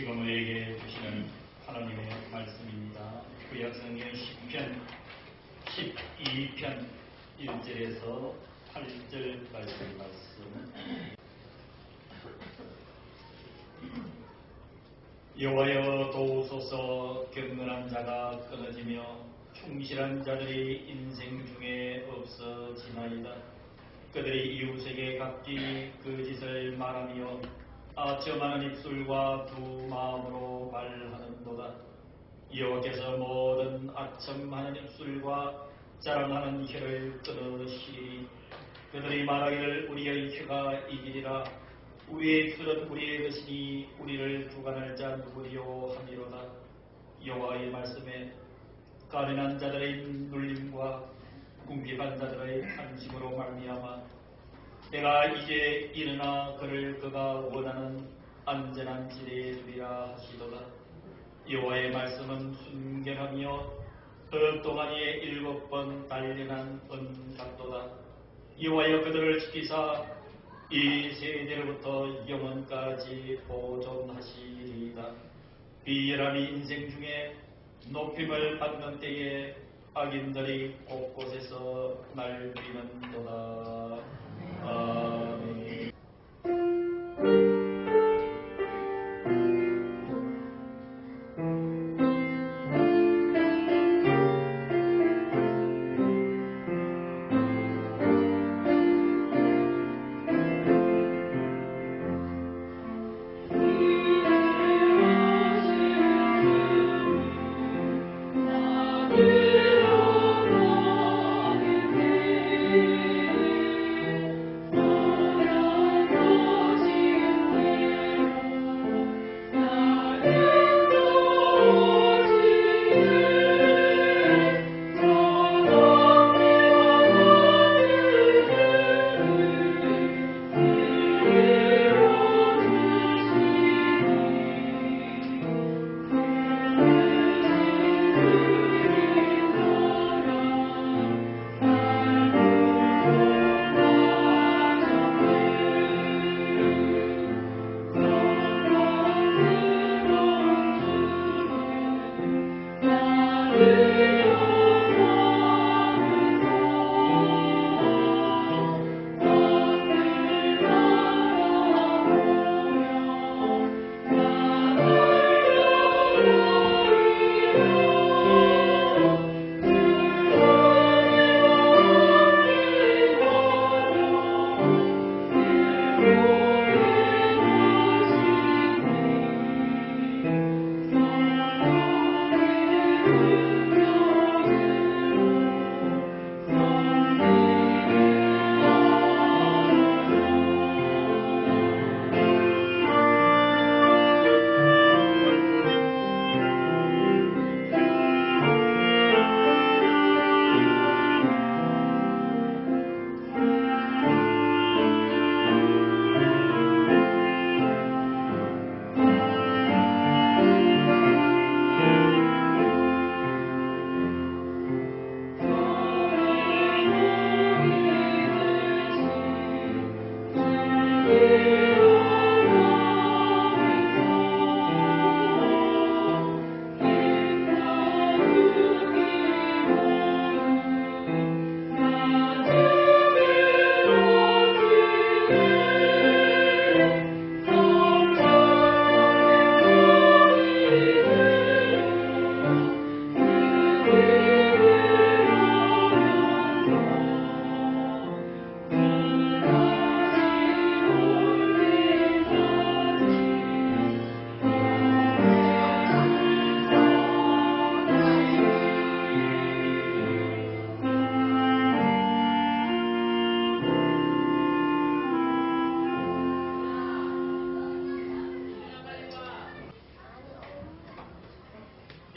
지금 우리에게 주시는 하나님의 말씀입니다. 구약성경 10편 12편 1절에서 8절까지 말씀. 여호와여 도우소서. 경건한 자가 끊어지며 충실한 자들이 인생 중에 없어지나이다. 그들이 이웃에게 각기 그 짓을 말하며 아첨하는 입술과 두 마음으로 말하는도다. 여호와께서 모든 아첨하는 입술과 자랑하는 혀를 끊으시리니 그들이 말하기를 우리의 혀가 이기리라. 우리의 입술은 우리의 것이니 우리를 주관할 자 누구리요 하미로다. 여호와의 말씀에 가련한 자들의 눌림과 궁핍한 자들의 탄식으로 말미암아 내가 이제 일어나 그를 그가 원하는 안전한 지대에 두리라 하시도다. 여호와의 말씀은 순결하며 흑동아리에 7번 단련한 은 같도다. 여호와여 그들을 지키사 이 세대로부터 영원까지 보존하시리이다. 비열함이 인생 중에 높임을 받는 때에 악인들이 곳곳에서 날뛰는도다. 아멘.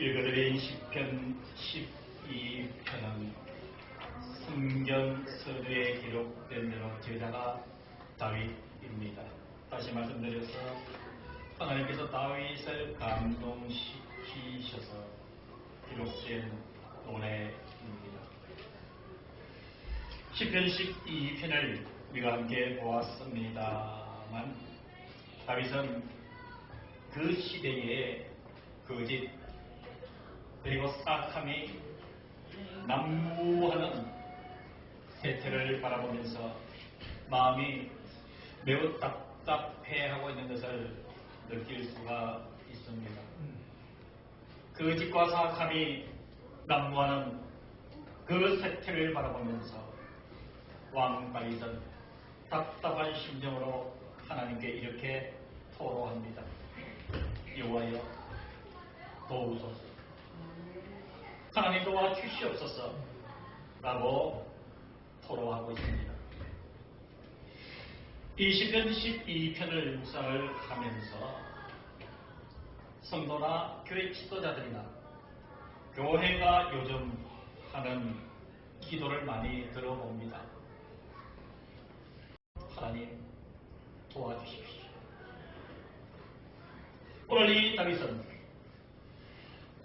읽어드린 시편 12편은 성경서두에 기록된 대로 저자가 다윗입니다. 다시 말씀드려서 하나님께서 다윗을 감동시키셔서 기록된 노래입니다. 시편 12편을 우리가 함께 보았습니다만 다윗은 그 시대에 거짓 그리고 사악함이 난무하는 세태를 바라보면서 마음이 매우 답답해하고 있는 것을 느낄 수가 있습니다. 거짓과 사악함이 난무하는 그 세태를 바라보면서 왕 다윗은 답답한 심정으로 하나님께 이렇게 토로합니다. 여호와여 도우소서, 하나님 도와주시옵소서 라고 토로하고 있습니다. 이 시편 12편을 묵상을 하면서 성도나 교회 지도자들이나 교회가 요즘 하는 기도를 많이 들어봅니다. 하나님 도와주십시오. 오늘 이 다윗은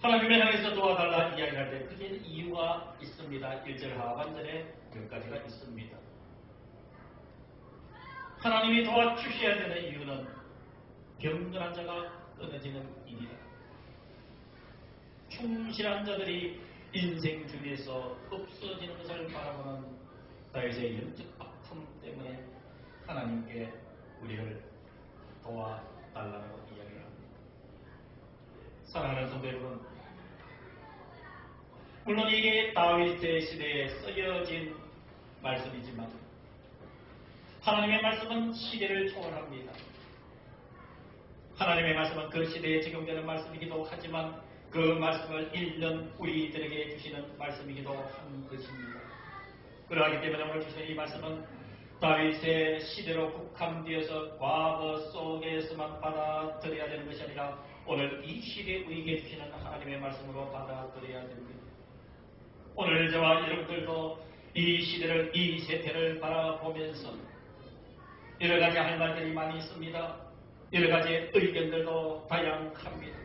하나님을 향해서 도와달라 이야기할 때 그게 이유가 있습니다. 1절 하반절에 몇 가지가 있습니다. 하나님이 도와주셔야 되는 이유는 경건한 자가 끊어지는 일이다. 충실한 자들이 인생 중에서 없어지는 것을 바라보는 다윗의 영적 아픔 때문에 하나님께 우리를 도와달라고 이야기를 합니다. 사랑하는 성도 여러분, 물론 이게 다윗의 시대에 쓰여진 말씀이지만 하나님의 말씀은 시대를 초월합니다. 하나님의 말씀은 그 시대에 적용되는 말씀이기도 하지만 그 말씀을 읽는 우리들에게 주시는 말씀이기도 한 것입니다. 그러하기 때문에 오늘 주시는 이 말씀은 다윗의 시대로 국한되어서 과거 속에서만 받아들여야 되는 것이 아니라 오늘 이 시대에 우리에게 주시는 하나님의 말씀으로 받아들여야 됩니다. 오늘 저와 여러분들도 이 시대를, 이 세태를 바라보면서 여러 가지 할 말들이 많이 있습니다. 여러 가지 의견들도 다양합니다.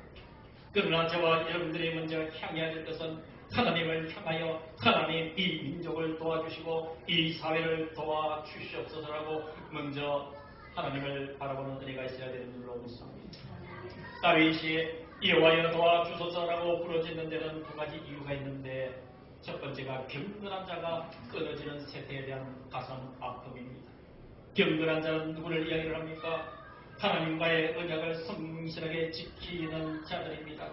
그러나 저와 여러분들이 먼저 향해야 될 것은 하나님을 향하여 하나님 이 민족을 도와주시고 이 사회를 도와주시옵소서라고 먼저 하나님을 바라보는 은혜가 있어야 되는 줄로 믿습니다. 다윗이 여호와여 도와주소서라고 부르짖는 데는 두 가지 이유가 있는데 첫 번째가 경건한 자가 끊어지는 세태에 대한 가슴 아픔입니다. 경건한 자는 누구를 이야기를 합니까? 하나님과의 언약을 성실하게 지키는 자들입니다.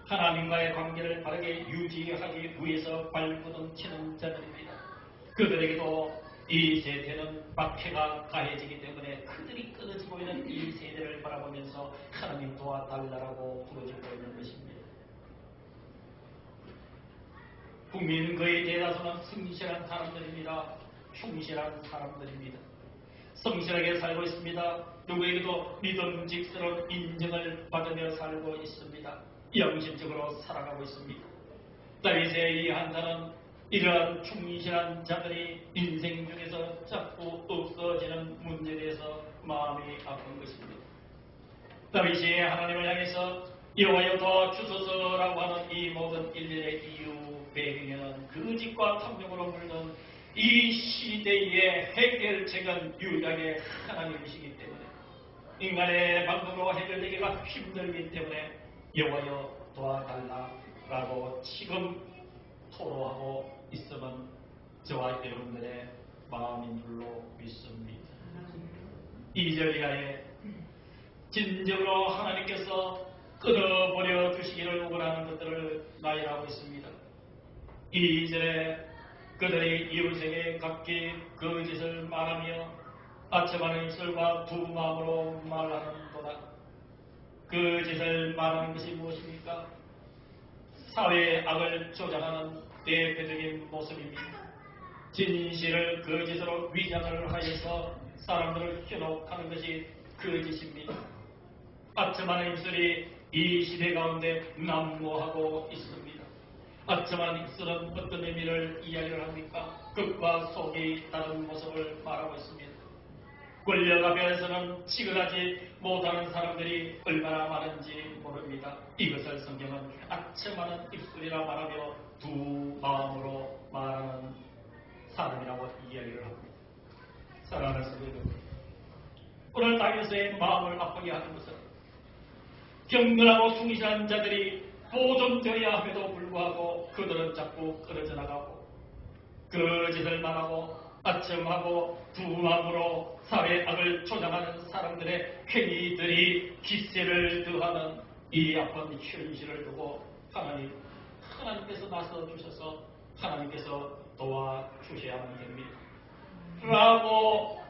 하나님과의 관계를 바르게 유지하기 위해서 발부둥치는 자들입니다. 그들에게도 이 세대는 박해가 가해지기 때문에 그들이 끊어지고 있는 이 세대를 바라보면서 하나님 도와달라고 부르짖고 있는 것입니다. 국민 거의 대다수는 성실한 사람들입니다. 충실한 사람들입니다. 성실하게 살고 있습니다. 누구에게도 믿음직스러운 인정을 받으며 살고 있습니다. 양심적으로 살아가고 있습니다. 다윗의 이 한자는 이러한 충실한 자들이 인생 중에서 자꾸 없어지는 문제에 대해서 마음이 아픈 것입니다. 다윗이 하나님을 향해서 여호와여 도와주소서라고 하는 이 모든 일련의 이유 배경에는 거짓과 탐욕으로 물든 이 시대의 해결책은 유일하게 하나님이시기 때문에 인간의 방법으로 해결되기가 힘들기 때문에 여호와여 도와달라라고 지금 토로하고 있으면 저와 여러분들의 마음인 줄로 믿습니다. 2절 이하에 진정으로 하나님께서 끊어버려 주시기를 원하는 것들을 나열하고 있습니다. 2절에 그들이 이웃에게 각기 거짓을 말하며 아첨하는 입술과 두 마음으로 말하는도다. 거짓을 말하는 것이 무엇입니까? 사회의 악을 조장하는 대표적인 모습입니다. 진실을 거짓으로 위장을 하여서 사람들을 현혹하는 것이 거짓입니다. 아첨하는 입술이 이 시대 가운데 난무하고 있습니다. 아첨하는 입술은 어떤 의미를 이야기를 합니까? 끝과 속이 다른 모습을 말하고 있습니다. 권력 앞에서는 지근하지 못하는 사람들이 얼마나 많은지 모릅니다. 이것을 성경은 아첨하는 입술이라 말하며 두 마음으로 말하는 사람이라고 이야기를 합니다. 사랑하는 성도 여러분, 오늘 다윗의 마음을 아프게 하는 것은 경건하고 충실한 자들이 보존되어야 함에도 불구하고 그들은 자꾸 끊어져 나가고 거짓을 말하고 아첨하고 두마음으로 사회의 악을 조장하는 사람들의 행위들이 기세를 더하는 이 아픈 현실을 두고 하나님께서 나서 주셔서 하나님께서 도와주셔야만 됩니다. 라고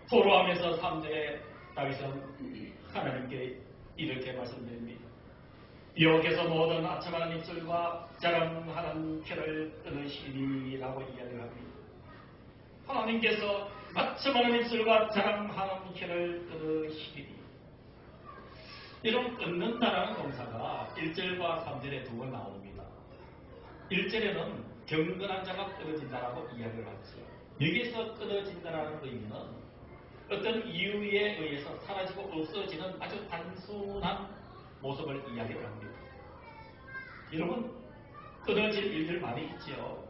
토로하면서 3절에 다윗은 하나님께 이렇게 말씀드립니다. 여호와께서 모든 아첨하는 입술과 자랑하는 혀를 끊으시리라고 이야기를 합니다. 하나님께서 아첨하는 입술과 자랑하는 혀를 끊으시리니, 이런 끊는다라는 동사가 1절과 3절에 두 번 나옵니다. 1절에는 경건한 자가 끊어진다라고 이야기를 하죠. 여기서 끊어진다라는 의미는 어떤 이유에 의해서 사라지고 없어지는 아주 단순한 모습을 이야기를 합니다. 여러분, 끊어질 일들 많이 있죠.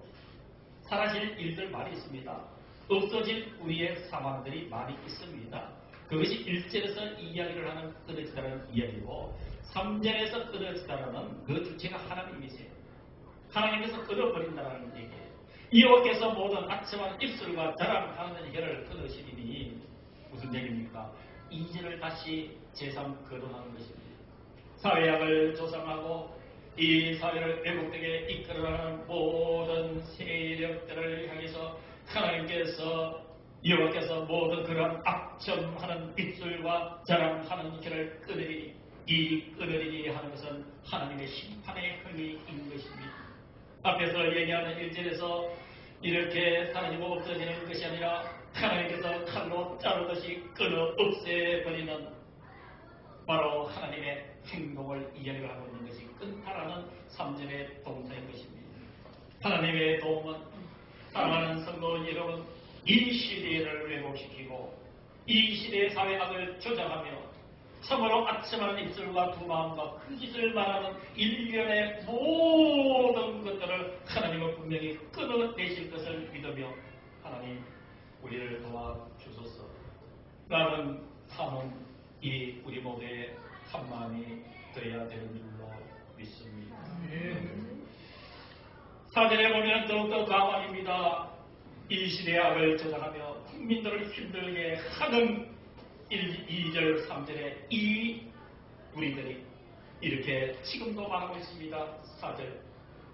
사라질 일들 많이 있습니다. 없어질 우리의 상황들이 많이 있습니다. 그것이 1절에서 이야기를 하는 끊어지다라는 이야기고 3절에서 끊어지다라는 그 주체가 하나님이세요. 하나님께서 끊어버린다는 얘기예요. 여호와께서 모든 아첨한 입술과 자랑하는 혀를 끊으시리니 무슨 얘기입니까? 2절을 다시 제3 거론하는 것입니다. 사회악을 조성하고 이 사회를 왜곡되게 이끌어가는 모든 세력들을 향해서 하나님께서 여호와께서 모든 그런 악첨하는 입술과 자랑하는 혀를 끊으리니, 이 끊으리니 하는 것은 하나님의 심판의 행위인 것입니다. 앞에서 얘기하는 1절에서 이렇게 사라지고 없어지는 것이 아니라 하나님께서 칼로 자르듯이 끊어 없애버리는 바로 하나님의 행동을 이야기를 하고 있는 것이 끊다라는 3절의 동사인 것입니다. 하나님의 도움은 사랑하는 성도 여러분, 이 시대를 왜곡시키고 이 시대의 사회악을 조장하며 참으로 아첨하는 입술과 두 마음과 그 짓을 말하는 일련의 모든 것들을 하나님은 분명히 끊어내실 것을 믿으며 하나님 우리를 도와주소서. 나는 사는 이 우리 모두의 한 마음이 되어야 되는 줄로 믿습니다. 4절에 보면 더욱더 가관입니다. 이 시대의 악을 조장하며 국민들을 힘들게 하는 2절 3절에 이 우리들이 이렇게 지금도 말하고 있습니다. 4절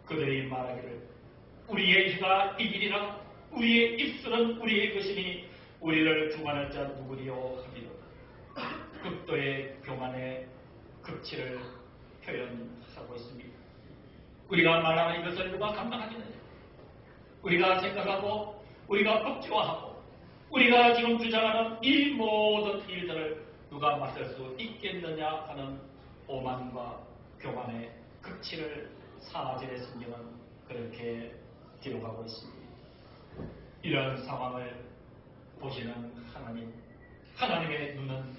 그들이 말하기를 우리의 혀가 이기리라, 우리의 입술은 우리의 것이니 우리를 교만할 자 누구리요 하리라. 극도의 교만의 극치를 표현하고 있습니다. 우리가 말하는 이것을 누가 감당하겠느냐? 우리가 생각하고 우리가 법조화하고 우리가 지금 주장하는 이 모든 일들을 누가 맞설 수 있겠느냐 하는 오만과 교만의 극치를 4절의 성경은 그렇게 기록하고 있습니다. 이런 상황을 보시는 하나님의 눈은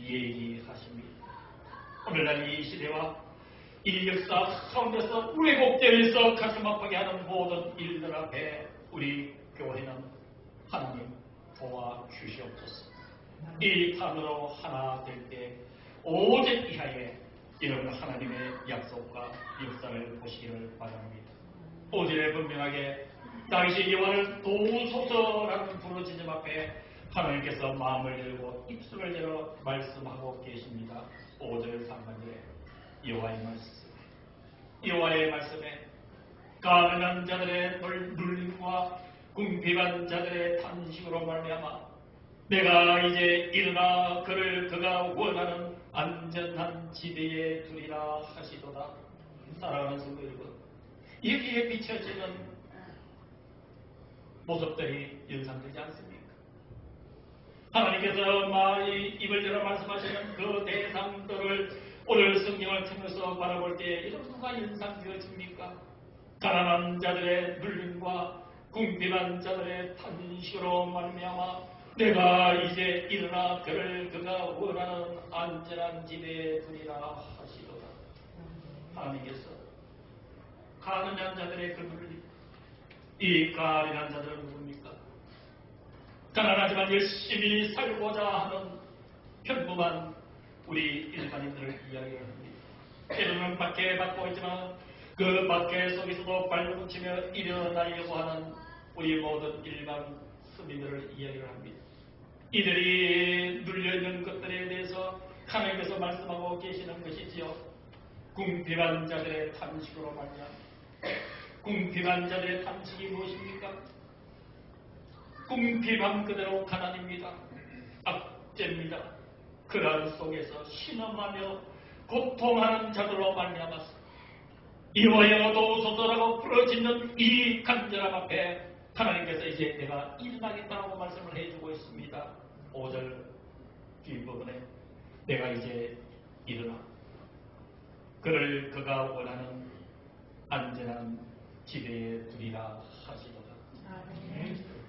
예리하십니다. 오늘날 이 시대와 이 역사 가운데서 왜곡되어 있어 가슴 아프게 하는 모든 일들 앞에 우리 교회는 하나님 도와주시옵소서. 이 판으로 하나 될 때 오직 이하에 이런 하나님의 약속과 역사를 보시기를 바랍니다. 5절에 분명하게 다윗이 여호와를 도우소서라는 부르짖음 앞에 하나님께서 마음을 열고 입술을 열어 말씀하고 계십니다. 5절 상반절에 여호와의 말씀, 여호와의 말씀에 가난한 자들의 눌림과 궁핍한 자들의 탄식으로 말미암아 내가 이제 일어나 그가 원하는 안전한 지대에 두리라 하시도다. 사랑하는 성도 여러분, 여기에 비춰지는 모습들이 연상되지 않습니까? 하나님께서 입을 열어 말씀하시는 그 대상들을 오늘 성경을 통해서 바라볼 때 이런 누가 연상되어집니까? 가난한 자들의 눌림과 궁핍한 자들의 탄식으로 말미암아 내가 이제 일어나 그가 원하는 안전한 집에 두리라 하시도다. 하나님께서 가난한 자들의 그 눌림, 이 가난한 자들은 누굽니까? 가난하지만 열심히 살고자 하는 평범한 우리 일반인들을 이야기를 합니다. 때로는 박해 받고 있지만 그 박해 속에서도 발버둥치며 일어나려고 하는 우리 모든 일반 서민들을 이야기를 합니다. 이들이 눌려있는 것들에 대해서 하나님께서 말씀하고 계시는 것이지요. 궁핍한 자들의 탄식으로 말미암아. 궁핍한 자들의 탄식이 무엇입니까? 궁핍함 그대로 가난입니다. 압제입니다. 그러한 속에서 신음하며 고통하는 자들로 말미암아서 이와여 도우소서라고 부르짖는 이 간절함 앞에 하나님께서 이제 내가 일어나겠다고 말씀을 해주고 있습니다. 5절 뒷부분에 내가 이제 일어나 그를 그가 원하는 안전한 지대에 두리라 하시도다.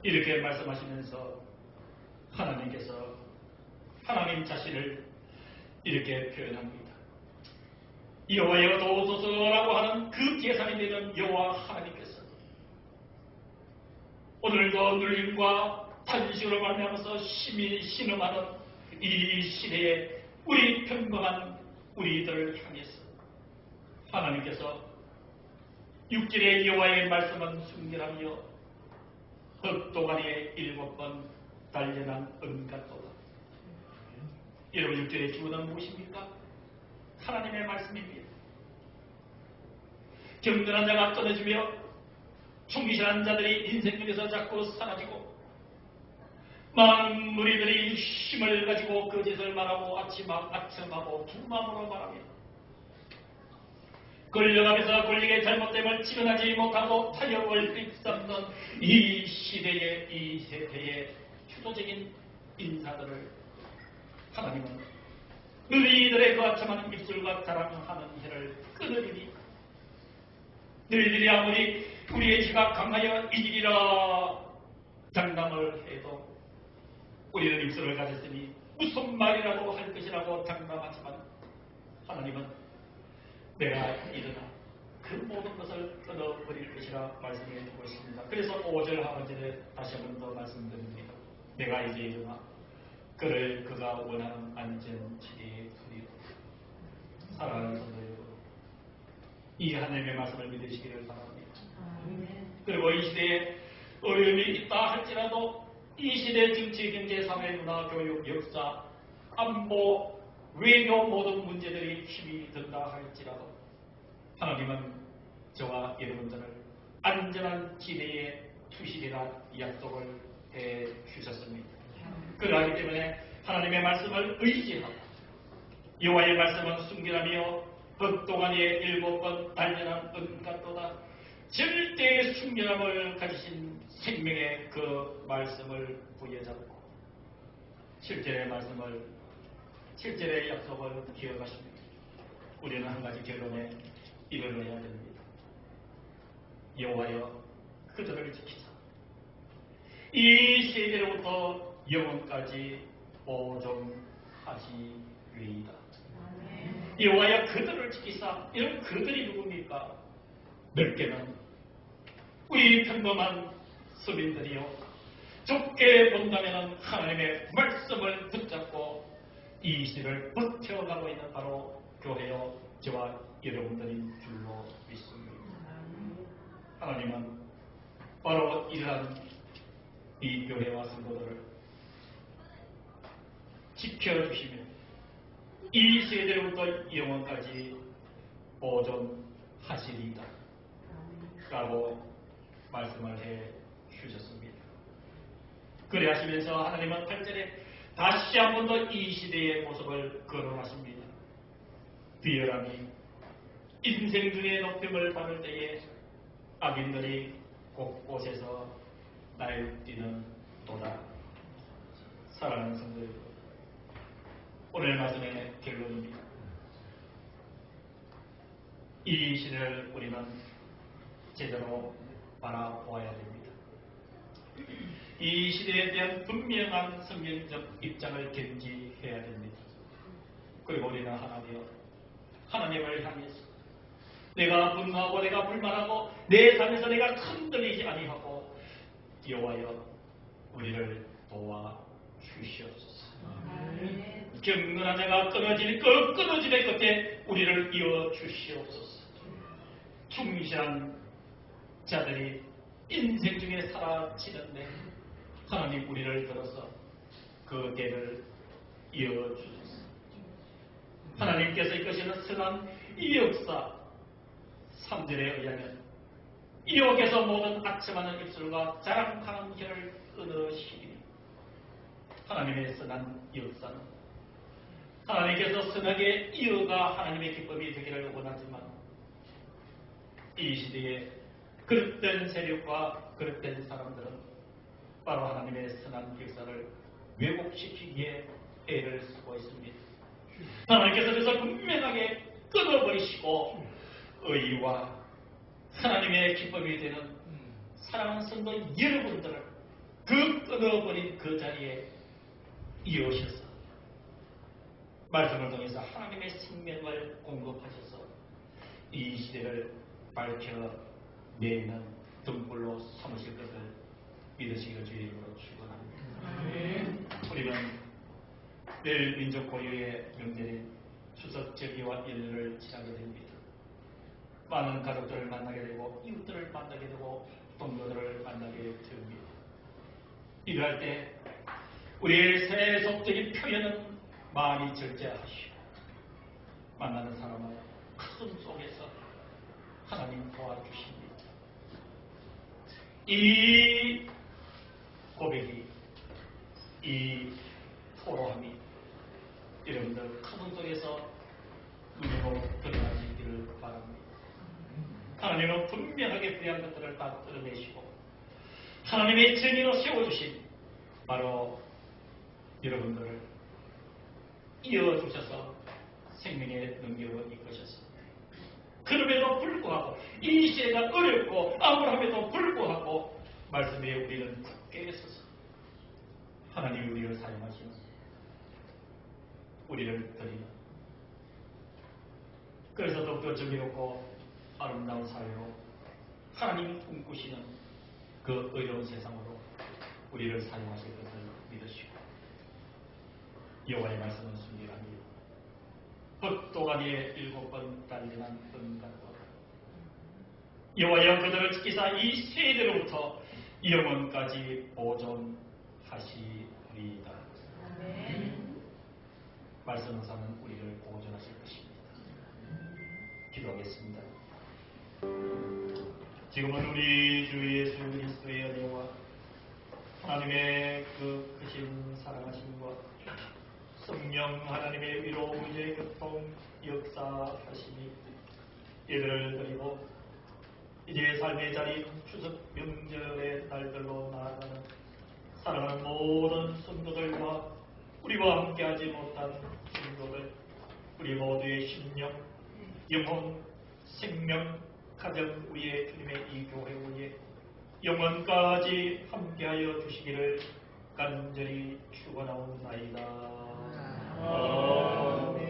이렇게 말씀하시면서 하나님께서 하나님 자신을 이렇게 표현합니다. 여호와여 도우소서라고 하는 그 계산이 되는 여호와 하나님께서 오늘도 눌림과 탄식으로 말미암아서 심히 신음하는 이 시대에 우리 평범한 우리들을 향해서 하나님께서 6절의 여호와의 말씀은 순결하며 흑동아리에 7번 단련한 은같도다. 여러분 6절의 기원은 무엇입니까? 하나님의 말씀입니다. 경건한 자가 끊어지며 충실한 자들이 인생 중에서 자꾸 사라지고 많은 무리들이 힘을 가지고 거짓을 말하고 아첨하고 두 마음으로 말하며 권력앞에서 권력의 잘못됨을 직언하지 못하고 타협을 빗삼는 이 시대의 이 세대의 주도적인 인사들을 하나님은 너희들의 그 아첨하는 입술과 자랑하는 해를 끊으리니 너희들이 아무리 우리의 지가 강하여 이기리라 장담을 해도 우리는 입술을 가졌으니 무슨 말이라도 할 것이라고 장담하지만 하나님은 내가 일어나 그 모든 것을 끊어버릴 것이라 말씀해 주고 있습니다. 그래서 5절 하반절에 다시 한 번 더 말씀드립니다. 내가 이제 일어나 그를 그가 원하는 안전지대에 두리라. 사랑하는 성도 여러분, 이 하나님의 말씀을 믿으시기를 바랍니다. 그리고 이 시대에 어려움이 있다 할지라도 이 시대 정치, 경제, 사회, 문화, 교육, 역사, 안보, 외교 모든 문제들이 힘이 든다 할지라도 하나님은 저와 여러분들을 안전한 지대에 투시리라 약속을 해 주셨습니다. 그러하기 때문에 하나님의 말씀을 의지하고 여호와의 말씀은 순결하며 흑동아리에 7번 단련한 은같도다. 절대의 순결함을 가지신 생명의 그 말씀을 부여잡고 7절의 말씀을 7절의 약속을 기억하십니다. 우리는 한 가지 결론에 이르러야 됩니다. 여호와여 그들을 지키사 이 세대로부터 영원까지 보존하시리이다. 여호와여 그들을 지키사. 이런 그들이 누굽니까? 넓게는 우리 평범한 서민들이요, 좁게 본다면 하나님의 말씀을 붙잡고 이 시대를 버텨가고 있는 바로 교회요 저와 여러분들인 줄로 믿습니다. 하나님은 바로 이러한 이 교회와 성도들을 지켜주시며 이 세대로부터 영원까지 보존하시리이다 라고 말씀을 해 주셨습니다. 그래 하시면서 하나님은 8절에 다시 한 번 더 이 시대의 모습을 거론하십니다. 비열함이 인생 중에 높임을 받을 때에 악인들이 곳곳에서 날뛰는 도다. 사랑하는 성도 여러분, 오늘 말씀의 결론입니다. 이 시대를 우리는 제대로 바라보아야 됩니다. 이 시대에 대한 분명한 성경적 입장을 견지해야 됩니다. 그리고 우리는 하나님을 향해서 내가 분노하고 내가 불만하고 내 삶에서 내가 흔들리지 아니하고 여호와여 우리를 도와주시옵소서. 경건한 자가 끊어질 끊어짐의 끝에 우리를 이어 주시옵소서. 충실한 자들이 인생 중에 살아지는데 하나님 우리를 들어서 그 때를 이어 주소서. 하나님께서 이끄시는 선한 이 역사 3절에 의하면 이옥에서 모든 아첨하는 입술과 자랑하는 혀를 끊으시리니 하나님의 선한 역사는 하나님께서 선하게 이어가 하나님의 기쁨이 되기를 원하지만 이 시대에 그릇된 세력과 그릇된 사람들은 바로 하나님의 선한 역사를 왜곡시키기에 애를 쓰고 있습니다. 하나님께서 그래서 분명하게 끊어버리시고 의와 하나님의 기쁨이 되는 사랑하는 성도 여러분들을 그 끊어버린 그 자리에 이어오셔서 말씀을 통해서 하나님의 생명을 공급하셔서 이 시대를 밝혀내는 등불로 삼으실 것을 믿으시기를 주의 이름으로 축원합니다. 우리는 내일 민족 고유의 명절인 추석 절기와 연휴를 지나게 됩니다. 많은 가족들을 만나게 되고 이웃들을 만나게 되고 동료들을 만나게 됩니다. 이러할 때 우리의 세속적인 표현은 많이 절제하시오. 만나는 사람은 가슴 속에서 하나님 도와주십니다. 이 고백이, 이 토로함이 여러분들 가슴 속에서 눈으로 드러나시기를 바랍니다. 하나님은 분명하게 부여한 것들을 다 드러내시고 하나님의 정의로 세워주신 바로 여러분들을 이어주셔서 생명의 능력을 이끄셨습니다. 그럼에도 불구하고 이 시대가 어렵고 암울함에도 불구하고 말씀에 우리는 굳게 서서 하나님이 우리를 사용하시는 우리를 드리는 그래서 더욱더 정의롭고 아름다운 사회로 하나님이 꿈꾸시는 그 의로운 세상으로 우리를 사용하실 것을 믿으시고 여호와의 말씀은 순결합니다. 헛도가니에 7번 달리난 은같고 여호와여 그들을 지키사 이 세대로부터 영원까지 보존하시리이다. 말씀으로서는 우리를 보존하실 것입니다. 기도하겠습니다. 지금은 우리 주 예수 그리스도의 은혜와 하나님의 그 크신 사랑하심과 성령 하나님의 위로 우리의 교통 역사하심이 예배를 드리고 이제 삶의 자리 추석 명절의 날들로 나아가는 사랑하는 모든 성도들과 우리와 함께하지 못한 성도들 우리 모두의 심령, 영혼, 생명, 가정 위에 주님의 이 교회 위에 영원까지 함께하여 주시기를 간절히 축원하옵나이다. 아멘.